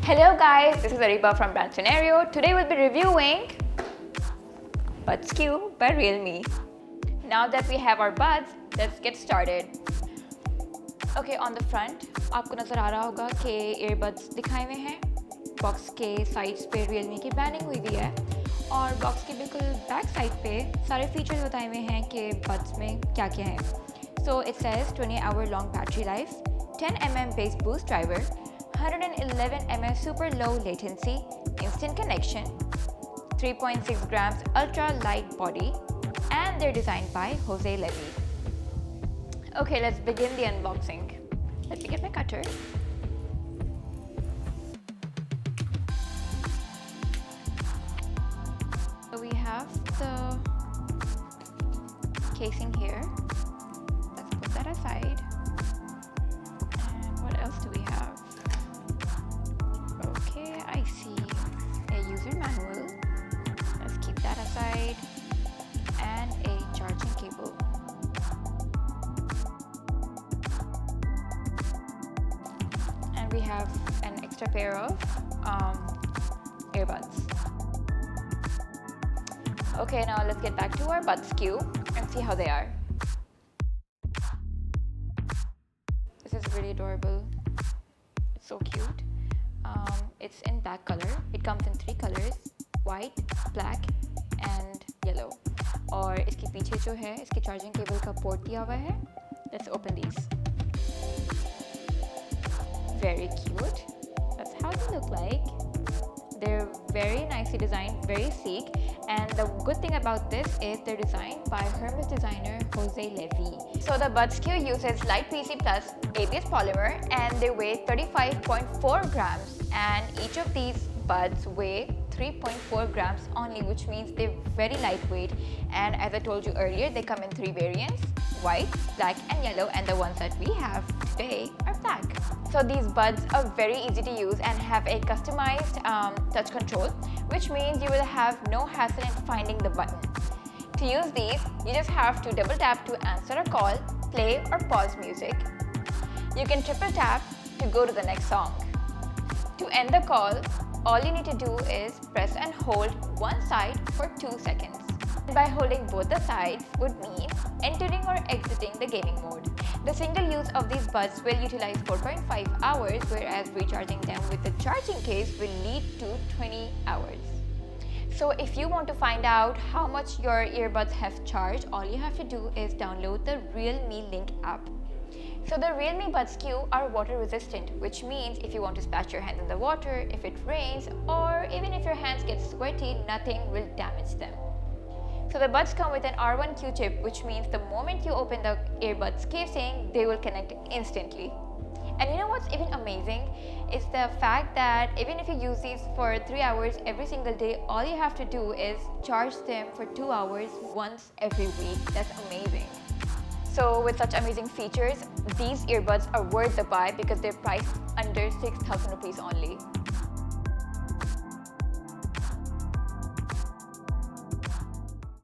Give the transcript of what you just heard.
Hello guys, this is Ariba from Brand Scenario. Today we'll be reviewing Buds Q by Realme. Now that we have our buds, let's get started. Okay, on the front, आपको नजर आ रहा होगा कि earbuds दिखाए हुए हैं. Box के sides पे Realme की ब्रांडिंग हुई हुई है और बॉक्स के बिल्कुल बैक साइड पे सारे फीचर्स बताए हुए हैं कि buds में क्या क्या है. So it says 20-hour long battery life, 10 mm bass boost driver, 111 mm super low latency, instant connection, 3.6 grams ultra light body, and they're designed by Jose Levy. Okay, let's begin the unboxing. Let me get my cutter. So we have the casing here. Let's put that aside. And what else do we have? Okay, I see a user manual. Let's keep that aside. And a charging cable. And we have an extra pair of earbuds. Okay, now let's get back to our Buds Q and see how they are. This is really adorable. It's so cute. It's in black color. It comes in 3 colors: white, black, and yellow. और इसके पीछे जो है इसके charging cable का port दिया हुआ है. Let's open these. Very cute. That's how they look like. They're very nicely designed, very sleek, and the good thing about this is they're designed by Hermes designer Jose Levy. So the Buds Q uses light PC plus ABS polymer and they weigh 35.4 grams, and each of these buds weigh 3.4 grams only, which means they're very lightweight. And as I told you earlier, they come in 3 variants: white, black, and yellow, and the ones that we have today are black. So these buds are very easy to use and have a customized touch control, which means you will have no hassle in finding the button. To use these, you just have to double tap to answer a call, play or pause music. You can triple tap to go to the next song. To end the call, all you need to do is press and hold one side for 2 seconds. By holding both the sides would mean entering or exiting the gaming mode. The single use of these buds will utilize 4.5 hours, whereas recharging them with the charging case will lead to 20 hours. So if you want to find out how much your earbuds have charged, all you have to do is download the Realme Link app. So the Realme Buds Q are water resistant, which means if you want to splash your hands in the water, if it rains, or even if your hands get sweaty, nothing will damage them. So the buds come with an R1Q chip, which means the moment you open the earbuds casing, they will connect instantly. And you know what's even amazing is the fact that even if you use these for 3 hours every single day, all you have to do is charge them for 2 hours once every week. That's amazing. So with such amazing features, these earbuds are worth the buy because they're priced under 6,000 rupees only.